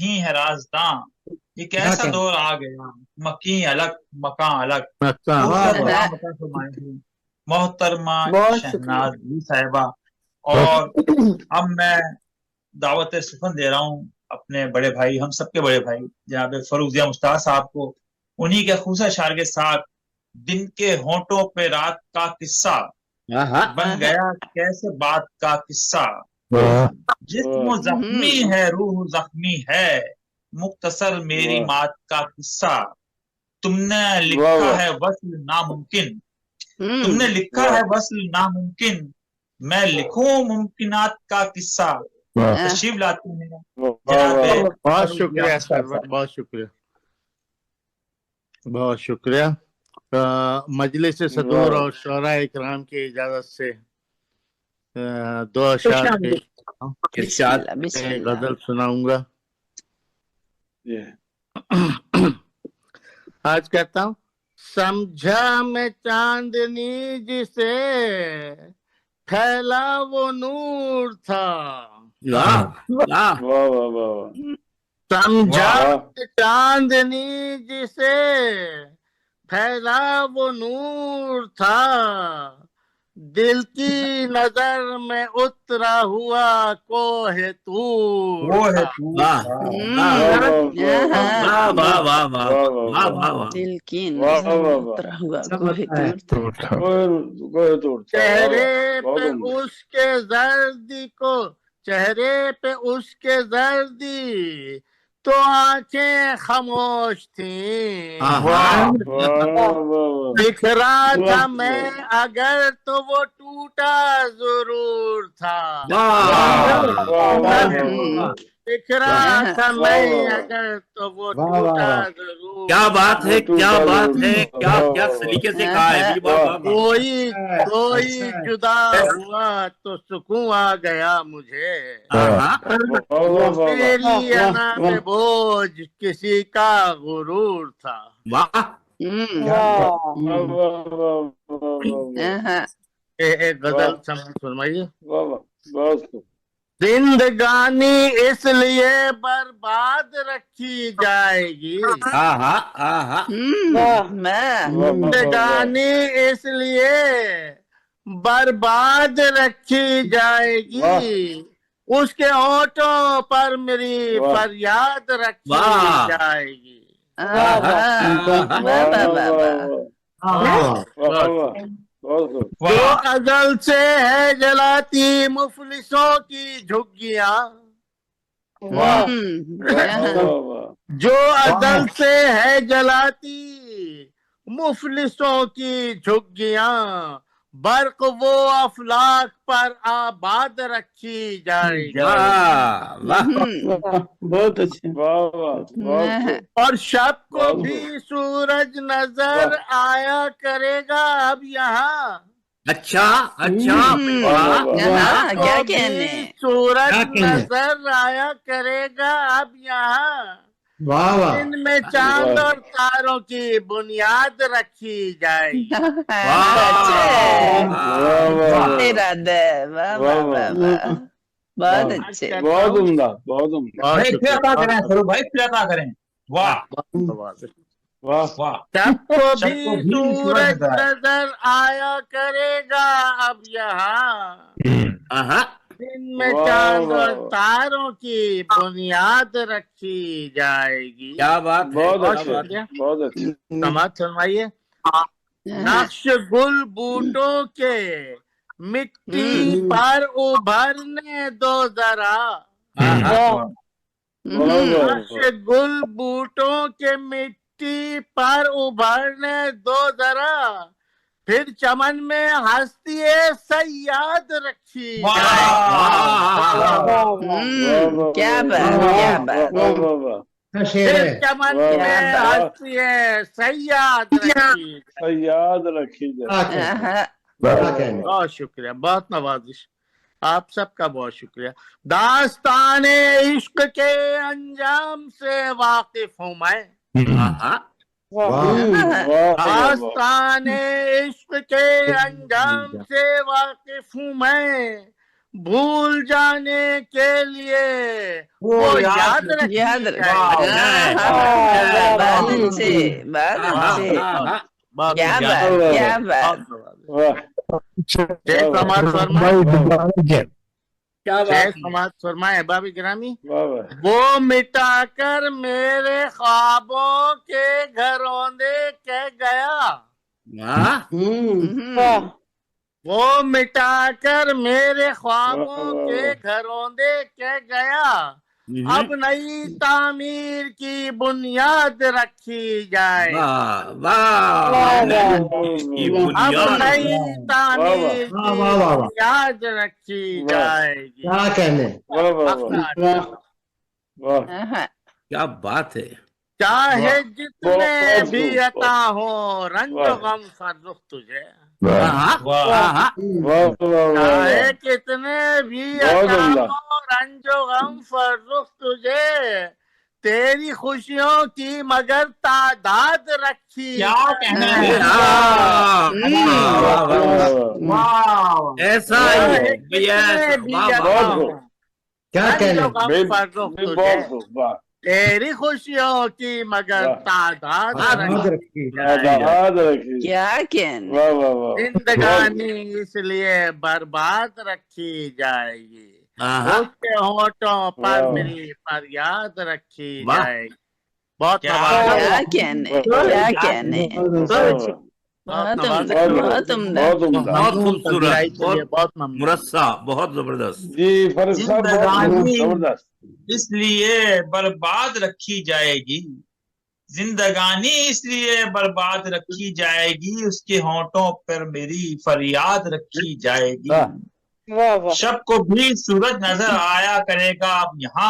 نہیں ہے رازداں، یہ کیسا دور آ گیا، مکی الگ مکان الگ۔ محترمہ بہت شہناز شکریہ۔ علی صاحبہ، اور اب میں دعوت سخن دے رہا ہوں اپنے بڑے بھائی، ہم سب کے بڑے بھائی جناب فروزیہ مشتاق صاحب کو، انہی کے خصوصی اشعار کے ساتھ دن کے ہونٹوں پہ رات کا قصہ بن گیا کیسے بات کا قصہ، جسم زخمی ہے روح زخمی ہے، مختصر میری مات کا قصہ، تم نے لکھا ہے وصل ناممکن، تم نے لکھا ہے وصل ناممکن، میں لکھوں ممکنات کا قصہ۔ تشریف لاتے ہیں جناب بہت شکریہ سرور، بہت شکریہ، بہت شکریہ۔ مجلس صدور اور شعراء اکرام کی اجازت سے دو اشعار کے ارشاد غزل سناؤں گا۔ آج کہتا ہوں، سمجھا میں چاندنی جسے پھیلا وہ نور تھا، سمجھا چاندنی جسے پھیلا وہ نور تھا، دل کی نظر میں اترا ہوا کوہ طور تھا، دل کی نظر میں اترا ہوا کوہ طور تھا، چہرے پہ اس کے زردی کو، چہرے پہ اس کے زردی تو آنکھیں خاموش تھیں، بکھرا تھا میں اگر تو وہ ٹوٹا ضرور تھا، بکھرا تھا میں اگر تو وہ ٹوٹا ضرور، کیا بات ہے، کیا بات ہے، کیا سلیقے سے کہا ہے۔ کوئی جدا ہوا تو سکون آ گیا مجھے، میری انا پہ بوجھ کسی کا غرور تھا۔ ایک غزل فرمائیے۔ زندگانی اس لیے برباد رکھی جائے گی، زندگانی اس لیے برباد رکھی جائے گی، اس کے ہونٹوں پر میری فریاد رکھی جائے گی، جو ازل سے ہے جلاتی مفلسوں کی جھگیاں، جو ازل سے ہے جلاتی مفلسوں کی جھگیاں، برق وہ افلاک پر آباد رکھی جائے گی، بہت اچھے، اور شب کو بھی سورج نظر آیا کرے گا اب یہاں، اچھا کیا کہنے، سورج نظر آیا کرے گا اب یہاں، ان میں چاند اور تاروں کی بنیاد رکھی جائے گی۔ بہت اچھے، بھائی پھر عطا کریں سرو بھائی، پھر عطا کریں، واہ واہ، سب کو بھی سورج نظر آیا کرے گا اب یہاں، ان میں چاند اور تاروں کی بنیاد رکھی جائے گی۔ کیا بات ہے، سماعت فرمائیے۔ نقش گل بوٹوں کے مٹی پر ابھرنے دو ذرا، نقش گل بوٹوں کے مٹی پر ابھرنے دو ذرا، پھر چمن میں ہستی سیاد رکھی جائے گی، کیا بات، پھر چمن میں ہستی سیاد رکھی جائے۔ بہت شکریہ، بہت نوازش، آپ سب کا بہت شکریہ۔ داستان عشق کے انجام سے واقف ہوں میں، داستان عشق کے انجام سے واقف ہوں میں، بھول جانے کے لیے وہ یاد رکھی یاد جائے رکھ گی۔ بہت اچھے بہت اچھے بہت کیا بہت بات کیا بات شیخ سماعت فرمائے کیا شیخ بات ہے سماعت فرمائے احباب گرامی وہ مٹا کر میرے خوابوں کے گھروندے کہہ گیا وہ مٹا کر میرے خوابوں کے گھروندے کہہ گیا اب نئی تعمیر کی بنیاد رکھی جائے اب نئی تعمیر کی بنیاد رکھی جائے گی کیا بات ہے چاہے جتنے بھی عطا ہو رنج و غم فرخ تجھے چاہے کتنے بھی عطا ہو رنج و غم فرخ تجھے تیری خوشیوں کی مگر تعداد رکھی کیا کہنا ہے ایسا کیا کہنا تیری خوشیوں کی مگر تعداد رکھی کیا کہنے زندگانی اس لیے برباد رکھی جائے گی اس کے ہونٹوں پر میری فریاد رکھی جائے گی بہت کیا کہنے کیا کہنے بہت عمدہ بہت عمدہ بہت خوبصورت بہت ممنون مرصع بہت زبردست زندگانی اس لیے برباد رکھی جائے گی زندگانی اس لیے برباد رکھی جائے گی اس کے ہونٹوں پر میری فریاد رکھی جائے گی شب کو بھی سورج نظر آیا کرے گا اب یہاں